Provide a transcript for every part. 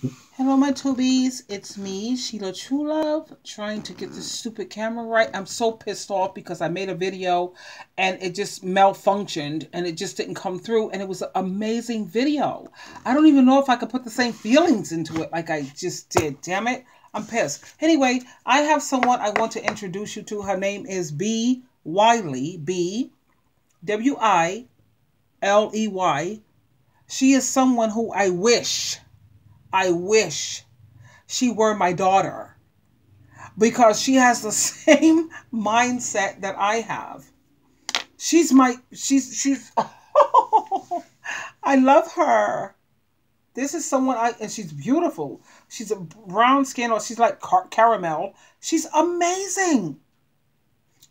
Hello, my Tobies. It's me, Sheila Truelove, trying to get this stupid camera right. I'm so pissed off because I made a video and it just malfunctioned and it just didn't come through. And it was an amazing video. I don't even know if I could put the same feelings into it like I just did. Damn it. I'm pissed. Anyway, I have someone I want to introduce you to. Her name is B. Wiley. B. Wiley. She is someone who I wish she were my daughter because she has the same mindset that I have. She's I love her. This is someone and she's beautiful. She's a brown skin or she's like caramel. She's amazing.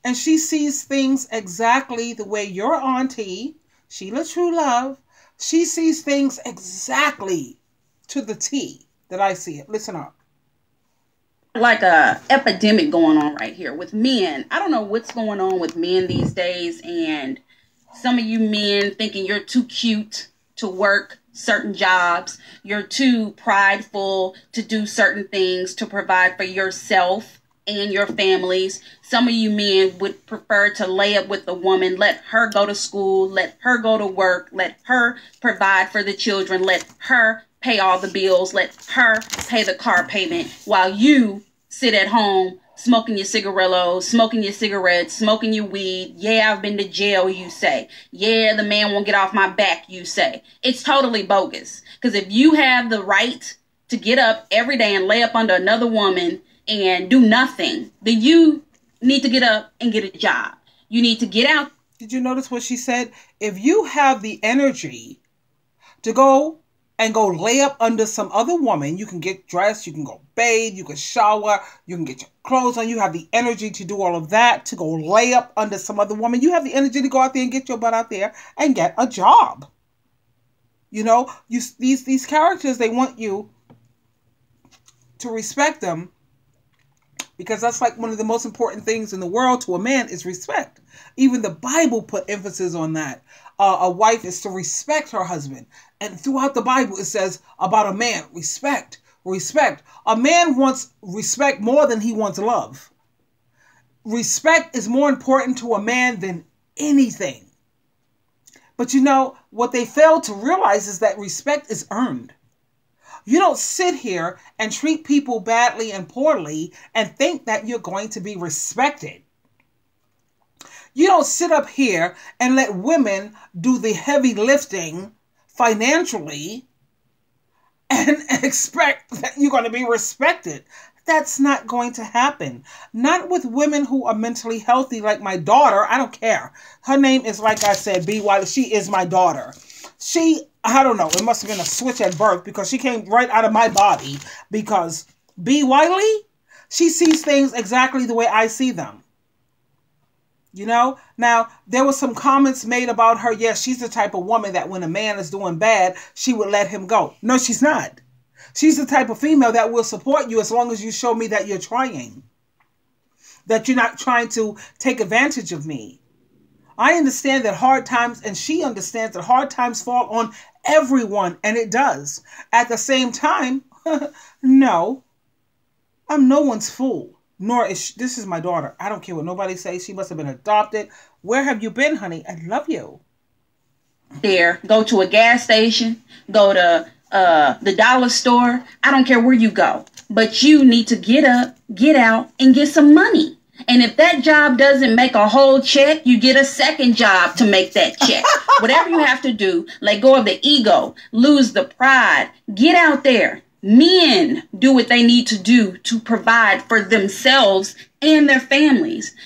And she sees things exactly the way your auntie, Sheila Truelove, she sees things exactly to the T that I see it. Listen up. Like a epidemic going on right here with men. I don't know what's going on with men these days, and some of you men thinking you're too cute to work certain jobs. You're too prideful to do certain things to provide for yourself and your families. Some of you men would prefer to lay up with a woman, let her go to school, let her go to work, let her provide for the children, let her pay all the bills, let her pay the car payment while you sit at home smoking your cigarillos, smoking your cigarettes, smoking your weed. Yeah, I've been to jail, you say. Yeah, the man won't get off my back, you say. It's totally bogus. Because if you have the right to get up every day and lay up under another woman and do nothing, then you need to get up and get a job. You need to get out. Did you notice what she said? If you have the energy to go lay up under some other woman, you can get dressed, you can go bathe, you can shower, you can get your clothes on, you have the energy to do all of that, to go lay up under some other woman. You have the energy to go out there and get your butt out there and get a job. You know, these characters, they want you to respect them because that's like one of the most important things in the world to a man is respect. Even the Bible put emphasis on that. A wife is to respect her husband. And throughout the Bible, it says about a man, respect, respect. A man wants respect more than he wants love. Respect is more important to a man than anything. But you know, what they fail to realize is that respect is earned. You don't sit here and treat people badly and poorly and think that you're going to be respected. You don't sit up here and let women do the heavy lifting financially and expect that you're going to be respected. That's not going to happen. Not with women who are mentally healthy like my daughter. I don't care. Her name is, like I said, B. Wiley. She is my daughter. I don't know. It must have been a switch at birth because she came right out of my body because B. Wiley, she sees things exactly the way I see them. You know, now there were some comments made about her. Yes, she's the type of woman that when a man is doing bad, she would let him go. No, she's not. She's the type of female that will support you as long as you show me that you're trying, that you're not trying to take advantage of me. I understand that hard times, and she understands that hard times fall on everyone, and it does. At the same time, no, I'm no one's fool. Nor is this is my daughter. I don't care what nobody says. She must have been adopted. Where have you been, honey? I love you. There, go to a gas station, go to the dollar store. I don't care where you go, but you need to get up, get out, and get some money. And if that job doesn't make a whole check, you get a second job to make that check. Whatever you have to do, let go of the ego, lose the pride, get out there. Men do what they need to do to provide for themselves and their families.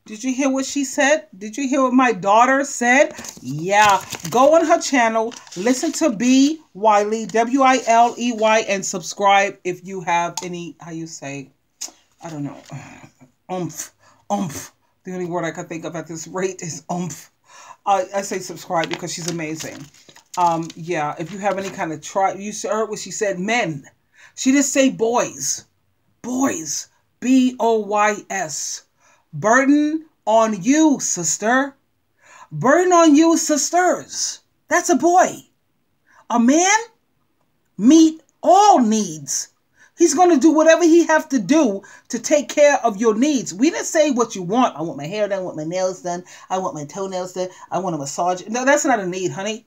Did you hear what she said? Did you hear what my daughter said? Yeah. Go on her channel, listen to B. Wiley, Wiley, and subscribe if you have any, how you say, I don't know, oomph. The only word I can think of at this rate is oomph. I say subscribe because she's amazing. Yeah, if you have any kind of you heard what she said, men. She didn't say boys. Boys. B-O-Y-S. Burden on you, sister. Burden on you, sisters. That's a boy. A man? Meet All needs. He's going to do whatever he has to do to take care of your needs. We didn't say what you want. I want my hair done, I want my nails done, I want my toenails done, I want a massage. No, that's not a need, honey.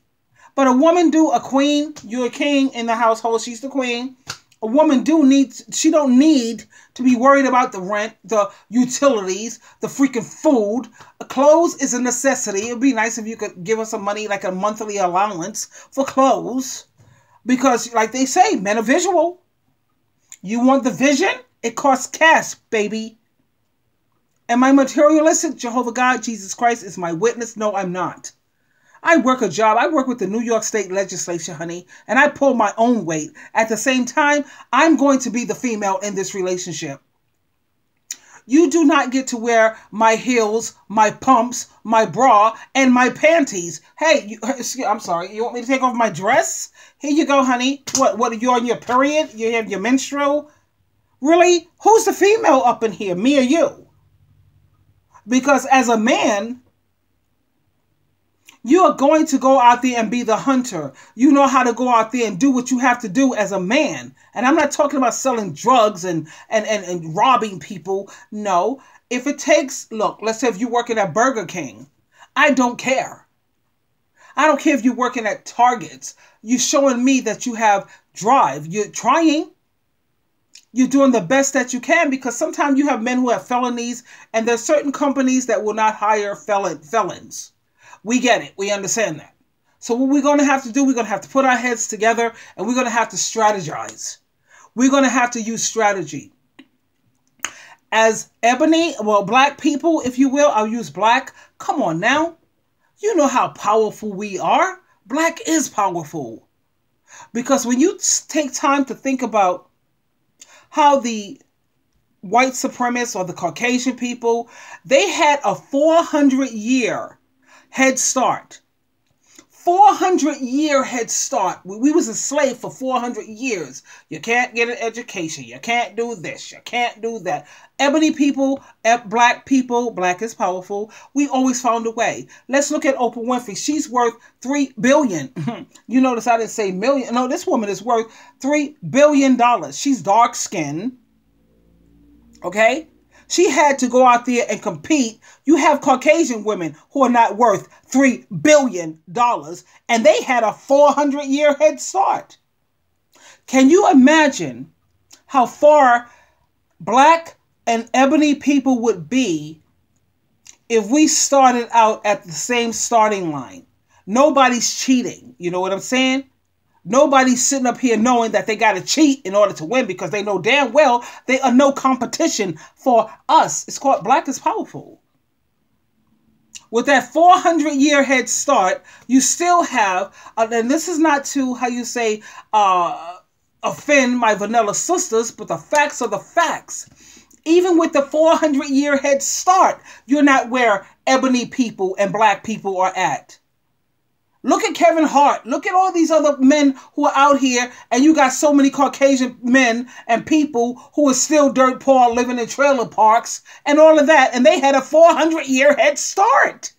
But a woman do, a queen, you're a king in the household, she's the queen. A woman she don't need to be worried about the rent, the utilities, the freaking food. Clothes is a necessity. It would be nice if you could give us some money, like a monthly allowance for clothes. Because like they say, men are visual. You want the vision? It costs cash, baby. Am I materialistic? Jehovah God, Jesus Christ is my witness. No, I'm not. I work a job. I work with the New York State Legislature, honey, and I pull my own weight. At the same time, I'm going to be the female in this relationship. You do not get to wear my heels, my pumps, my bra, and my panties. Hey, I'm sorry. You want me to take off my dress? Here you go, honey. What, you're on your period? You have your menstrual? Really? Who's the female up in here, me or you? Because as a man, you are going to go out there and be the hunter. You know how to go out there and do what you have to do as a man. And I'm not talking about selling drugs and robbing people. No. If it takes, look, let's say if you're working at Burger King, I don't care. I don't care if you're working at Targets. You're showing me that you have drive. You're trying. You're doing the best that you can, because sometimes you have men who have felonies, and there's certain companies that will not hire felons. We get it. We understand that. So what we're going to have to do, we're going to have to put our heads together, and we're going to have to strategize. We're going to have to use strategy. As black people, if you will, I'll use black. Come on now. You know how powerful we are. Black is powerful. Because when you take time to think about how the white supremacists or the Caucasian people, they had a 400-year head start. 400-year head start. We was enslaved for 400 years. You can't get an education. You can't do this. You can't do that. Ebony people, black people, black is powerful. We always found a way. Let's look at Oprah Winfrey. She's worth $3 billion. You notice I didn't say million. No, this woman is worth $3 billion. She's dark skinned. Okay? She had to go out there and compete. You have Caucasian women who are not worth $3 billion, and they had a 400-year head start. Can you imagine how far black and ebony people would be if we started out at the same starting line? Nobody's cheating. You know what I'm saying? Nobody's sitting up here knowing that they got to cheat in order to win, because they know damn well they are no competition for us. It's called Black is Powerful. With that 400-year head start, you still have, and this is not to, how you say, offend my vanilla sisters, but the facts are the facts. Even with the 400-year head start, you're not where ebony people and black people are at. Look at Kevin Hart. Look at all these other men who are out here, and you got so many Caucasian men and people who are still dirt poor, living in trailer parks and all of that, and they had a 400-year head start.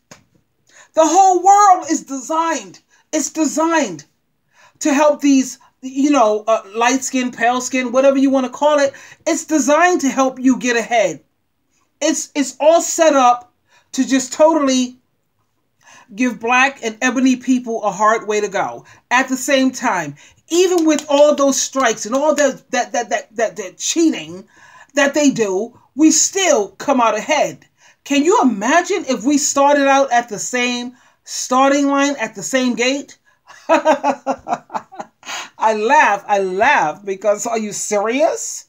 The whole world is designed. It's designed to help these, light skin, pale skin, whatever you want to call it. It's designed to help you get ahead. It's all set up to just totally give black and ebony people a hard way to go. At the same time, even with all those strikes and all that cheating that they do, we still come out ahead. Can you imagine if we started out at the same starting line, at the same gate? I laugh because, are you serious?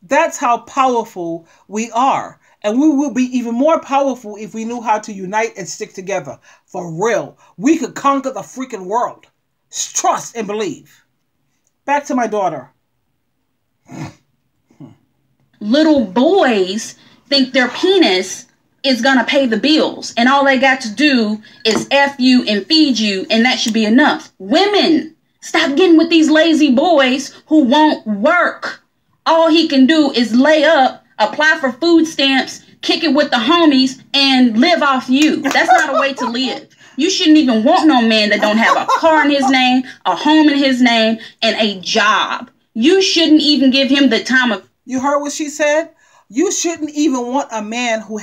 That's how powerful we are. And we will be even more powerful if we knew how to unite and stick together. For real. We could conquer the freaking world. Trust and believe. Back to my daughter. Little boys think their penis is going to pay the bills. And all they got to do is F you and feed you. And that should be enough. Women, stop getting with these lazy boys who won't work. All he can do is lay up, apply for food stamps, kick it with the homies, and live off you. That's not a way to live. You shouldn't even want no man that don't have a car in his name, a home in his name, and a job. You shouldn't even give him the time of... You heard what she said? You shouldn't even want a man who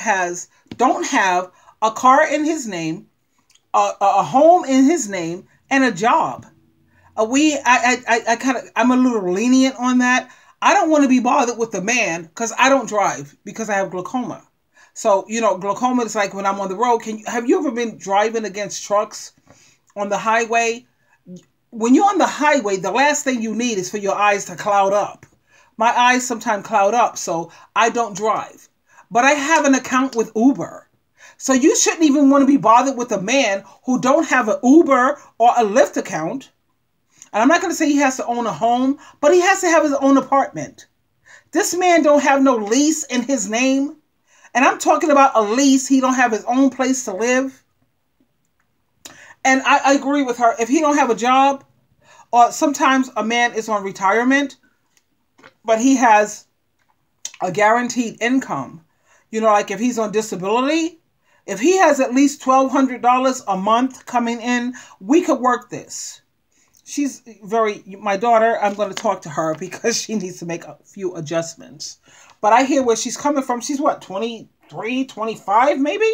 don't have a car in his name, a home in his name, and a job. I'm a little lenient on that. I don't want to be bothered with the man because I don't drive because I have glaucoma. So, glaucoma is like when I'm on the road. Have you ever been driving against trucks on the highway? When you're on the highway, the last thing you need is for your eyes to cloud up. My eyes sometimes cloud up, so I don't drive. But I have an account with Uber. So you shouldn't even want to be bothered with a man who don't have an Uber or a Lyft account. And I'm not going to say he has to own a home, but he has to have his own apartment. This man don't have no lease in his name. And I'm talking about a lease. He don't have his own place to live. And I agree with her. If he don't have a job, or sometimes a man is on retirement, but he has a guaranteed income. Like if he's on disability, if he has at least $1,200 a month coming in, we could work this. My daughter, I'm going to talk to her because she needs to make a few adjustments. But I hear where she's coming from. She's what, 23, 25 maybe?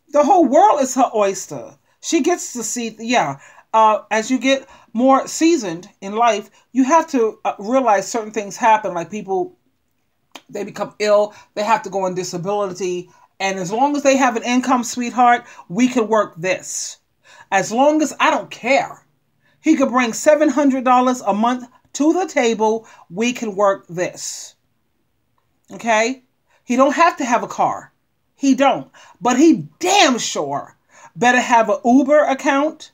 The whole world is her oyster. She gets to see, as you get more seasoned in life, you have to realize certain things happen. Like people, they become ill. They have to go on disability. And as long as they have an income, sweetheart, we can work this. As long as I don't care. He could bring $700 a month to the table. We can work this. Okay? He don't have to have a car. He don't. But he damn sure better have an Uber account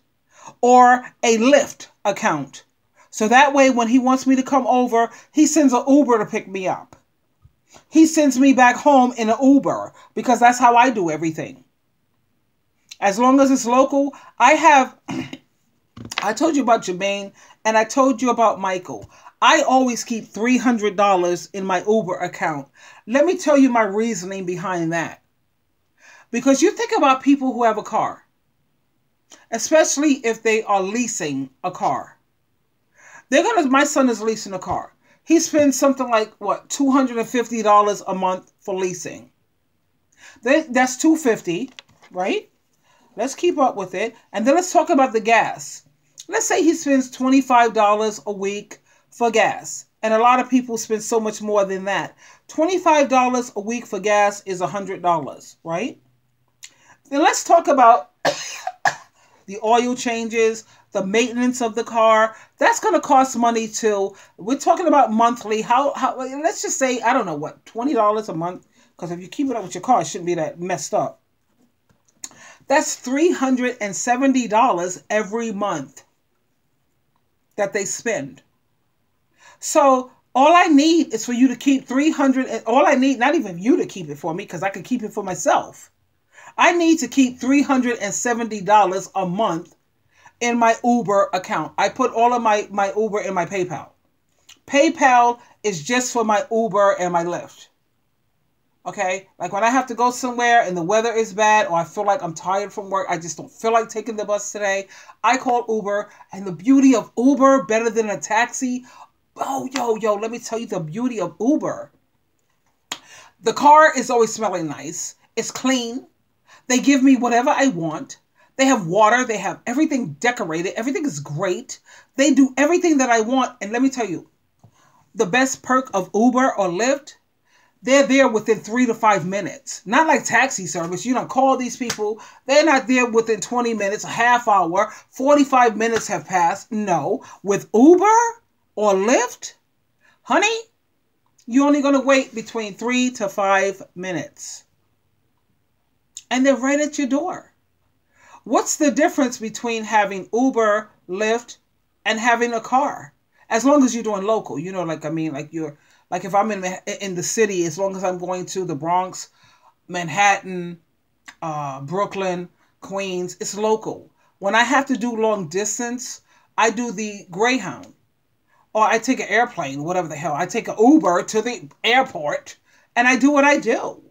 or a Lyft account. So that way when he wants me to come over, he sends an Uber to pick me up. He sends me back home in an Uber because that's how I do everything. As long as it's local, I told you about Jermaine and I told you about Michael. I always keep $300 in my Uber account. Let me tell you my reasoning behind that. Because you think about people who have a car, especially if they are leasing a car. My son is leasing a car. He spends something like, $250 a month for leasing. That's $250, right? Let's keep up with it. And then let's talk about the gas. Let's say he spends $25 a week for gas. And a lot of people spend so much more than that. $25 a week for gas is $100, right? Then let's talk about the oil changes, the maintenance of the car. That's going to cost money too. We're talking about monthly. Let's just say, I don't know what, $20 a month. Because if you keep it up with your car, it shouldn't be that messed up. That's $370 every month that they spend. So all I need is for you to keep $300. All I need, not even you to keep it for me, because I can keep it for myself. I need to keep $370 a month in my Uber account. I put all of my Uber in my PayPal. PayPal is just for my Uber and my Lyft. Okay? Like when I have to go somewhere and the weather is bad or I feel like I'm tired from work, I just don't feel like taking the bus today, I call Uber. And the beauty of Uber, better than a taxi. Oh, let me tell you the beauty of Uber. The car is always smelling nice. It's clean. They give me whatever I want. They have water. They have everything decorated. Everything is great. They do everything that I want. And let me tell you, the best perk of Uber or Lyft, they're there within 3 to 5 minutes. Not like taxi service. You don't call these people. They're not there within 20 minutes, a half hour, 45 minutes have passed. No. With Uber or Lyft, honey, you're only going to wait between 3 to 5 minutes. And they're right at your door. What's the difference between having Uber, Lyft, and having a car? As long as you're doing local, like if I'm in the city, as long as I'm going to the Bronx, Manhattan, Brooklyn, Queens, it's local. When I have to do long distance, I do the Greyhound. Or I take an airplane, whatever the hell. I take an Uber to the airport, and I do what I do.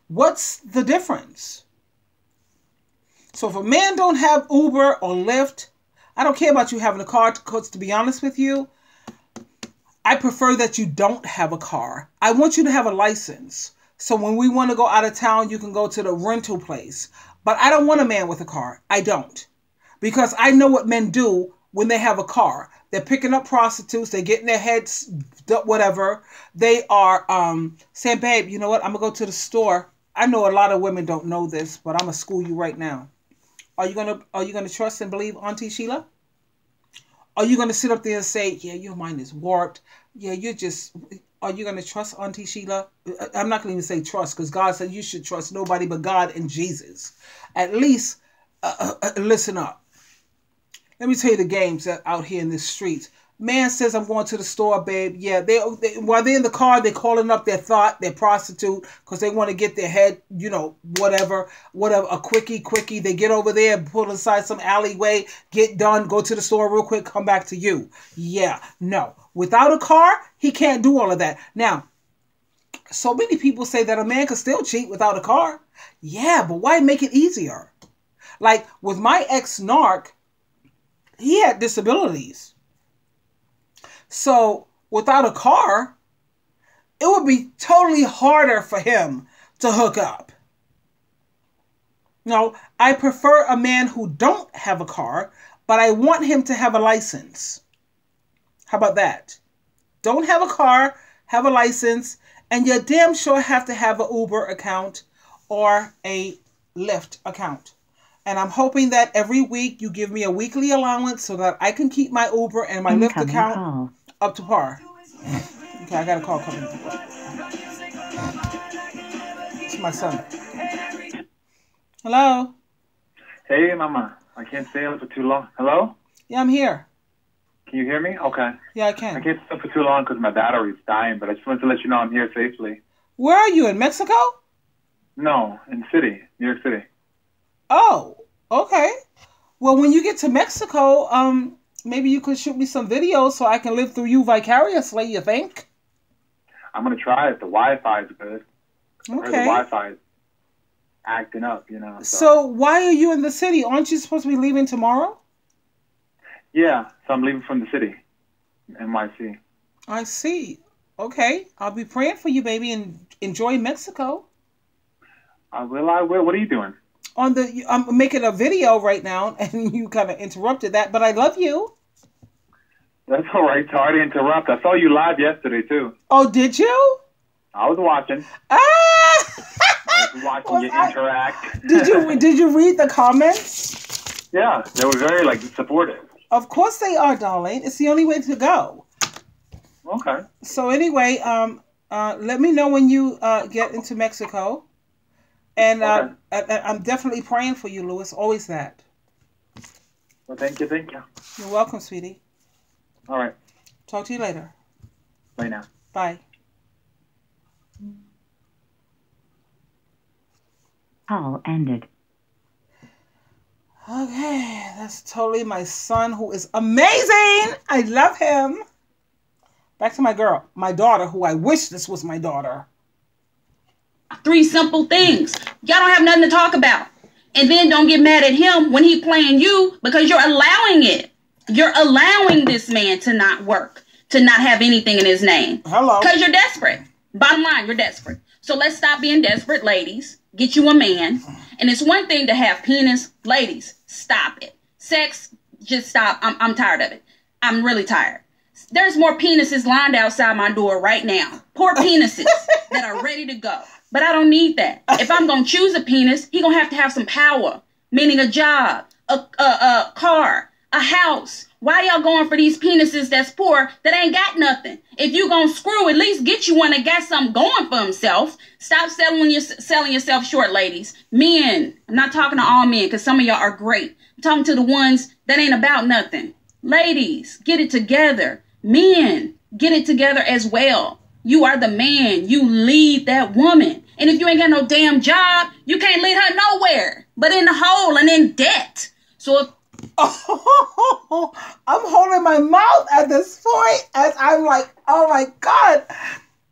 What's the difference? So if a man don't have Uber or Lyft, I don't care about you having a car, because to be honest with you, I prefer that you don't have a car. I want you to have a license. So when we want to go out of town, you can go to the rental place. But I don't want a man with a car. I don't. Because I know what men do when they have a car. They're picking up prostitutes. They're getting their heads, whatever. They are saying, babe, you know what? I'm going to go to the store. I know a lot of women don't know this, but I'm going to school you right now. Are you gonna trust and believe Auntie Sheila? Are you gonna sit up there and say, yeah, your mind is warped? Yeah, are you gonna trust Auntie Sheila? I'm not gonna even say trust, because God said you should trust nobody but God and Jesus. At least listen up. Let me tell you the games that out here in the streets. Man says, I'm going to the store, babe. Yeah, while they're in the car, they're calling up their prostitute, because they want to get their head, whatever, a quickie. They get over there, pull inside some alleyway, get done, go to the store real quick, come back to you. Yeah, no. Without a car, he can't do all of that. Now, so many people say that a man can still cheat without a car. Yeah, but why make it easier? Like with my ex-narc, he had disabilities. So without a car, it would be totally harder for him to hook up. No, I prefer a man who don't have a car, but I want him to have a license. How about that? Don't have a car, have a license, and you damn sure have to have an Uber account or a Lyft account. And I'm hoping that every week you give me a weekly allowance so that I can keep my Uber and my Lyft account up to par. Okay, I got a call coming. It's my son. Hello? Hey, Mama. I can't stay up for too long. Hello? Yeah, I'm here. Can you hear me? Okay. Yeah, I can. I can't stay up for too long because my battery's dying, but I just wanted to let you know I'm here safely. Where are you, in Mexico? No, in the city, New York City. Oh, okay. Well, when you get to Mexico, maybe you could shoot me some videos so I can live through you vicariously, you think? I'm going to try it. The Wi-Fi is good. Okay. I heard the Wi-Fi is acting up, So why are you in the city? Aren't you supposed to be leaving tomorrow? Yeah, so I'm leaving from the city, NYC. I see. Okay. I'll be praying for you, baby, and enjoy Mexico. I will. What are you doing? I'm making a video right now, and you kind of interrupted that, but I love you. That's all right. Sorry to interrupt. I saw you live yesterday, too. Oh, did you? I was watching. Ah! I was watching you interact. Did you read the comments? Yeah, they were very, supportive. Of course they are, darling. It's the only way to go. Okay. So anyway, let me know when you get into Mexico. And okay. I'm definitely praying for you, Louis. Always that. Well, thank you. You're welcome, sweetie. All right. Talk to you later. Bye now. Bye. Call ended. Okay, that's totally my son, who is amazing. I love him. Back to my daughter, who I wish this was my daughter. 3 simple things. Y'all don't have nothing to talk about. And then don't get mad at him when he playing you, because you're allowing it. You're allowing this man to not work, to not have anything in his name. Hello. Because you're desperate. Bottom line, you're desperate. So let's stop being desperate, ladies. Get you a man. And it's one thing to have penis. Ladies, stop it. Sex, just stop. I'm tired of it. I'm really tired. There's more penises lined outside my door right now. Poor penises that are ready to go. But I don't need that. If I'm going to choose a penis, he going to have some power. Meaning a job, a car, a house. Why y'all going for these penises that's poor that ain't got nothing? If you going to screw, at least get you one that got something going for himself. Stop selling yourself short, ladies. Men, I'm not talking to all men because some of y'all are great. I'm talking to the ones that ain't about nothing. Ladies, get it together. Men, get it together as well. You are the man. You lead that woman. And if you ain't got no damn job, you can't lead her nowhere but in the hole and in debt. So if I'm holding my mouth at this point as I'm like, oh my God,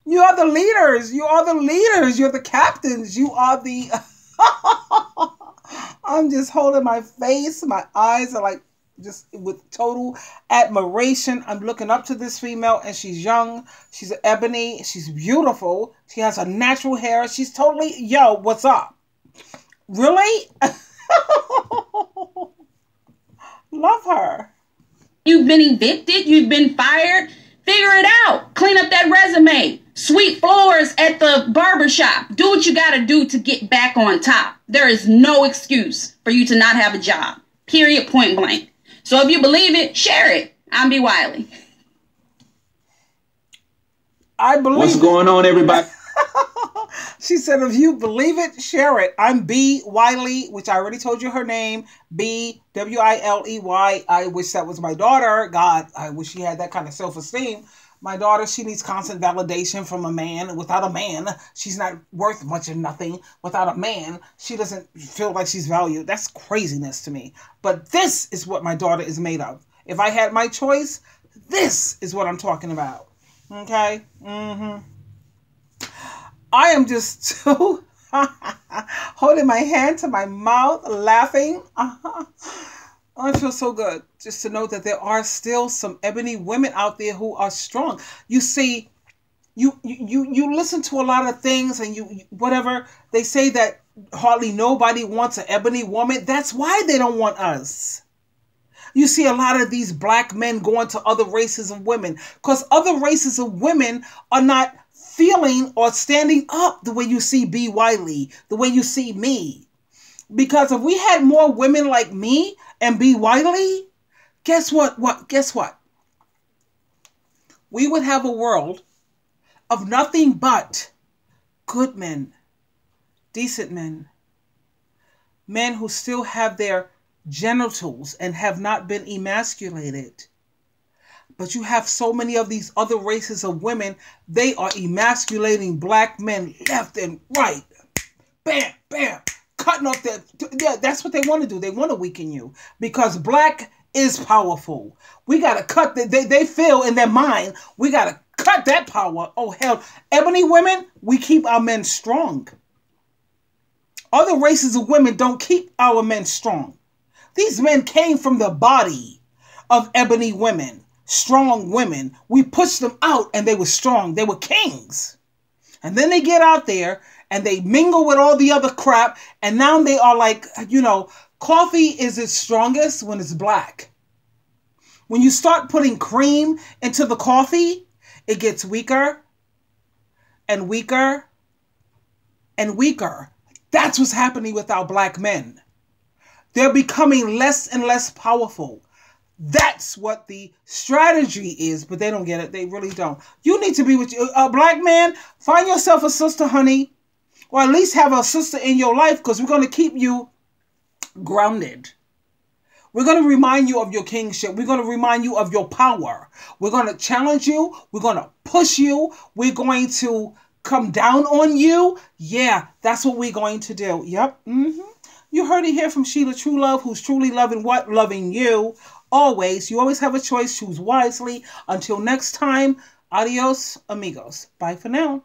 you are the leaders. You are the leaders. You're the captains. You are the... I'm just holding my face. My eyes are like just with total admiration. I'm looking up to this female, and she's young. She's an ebony. She's beautiful. She has her natural hair. She's totally, yo, what's up? Really? Love her. You've been evicted. You've been fired. Figure it out. Clean up that resume. Sweep floors at the barbershop. Do what you got to do to get back on top. There is no excuse for you to not have a job. Period, point blank. So if you believe it, share it. I'm B. Wiley. I believe What's going on, everybody? She said, if you believe it, share it. I'm B. Wiley, which I already told you her name. B. W-I-L-E-Y. I wish that was my daughter. God, I wish she had that kind of self-esteem. My daughter, she needs constant validation from a man. Without a man, she's not worth much of nothing. Without a man, she doesn't feel like she's valued. That's craziness to me. But this is what my daughter is made of. If I had my choice, this is what I'm talking about. Okay? I am just so holding my hand to my mouth, laughing. I feel so good just to know that there are still some ebony women out there who are strong. You see, you listen to a lot of things, and you whatever they say that hardly nobody wants an ebony woman. That's why they don't want us. You see a lot of these black men going to other races of women because other races of women are not feeling or standing up the way you see B. Wiley, the way you see me. Because if we had more women like me and B. Wiley, guess what? Guess what? We would have a world of nothing but good men, decent men, men who still have their genitals and have not been emasculated. But you have so many of these other races of women, they are emasculating black men left and right. Bam, bam, cutting off their... Yeah, that's what they want to do. They want to weaken you because black is powerful. We got to cut... They feel in their mind, we got to cut that power. Oh, hell. Ebony women, we keep our men strong. Other races of women don't keep our men strong. These men came from the body of ebony women. Strong women. We pushed them out and they were strong. They were kings. And then they get out there and they mingle with all the other crap. And now they are like, you know, coffee is its strongest when it's black. When you start putting cream into the coffee, it gets weaker and weaker and weaker. That's what's happening with our black men. They're becoming less and less powerful. That's what the strategy is, but they don't get it. They really don't. You need to be with a black man. Find yourself a sister, honey, or at least have a sister in your life because we're going to keep you grounded. We're going to remind you of your kingship. We're going to remind you of your power. We're going to challenge you. We're going to push you. We're going to come down on you. Yeah, that's what we're going to do. Yep. You heard it here from Sheila True Love, who's truly loving what? Loving you. Always. You always have a choice. Choose wisely. Until next time, adios, amigos. Bye for now.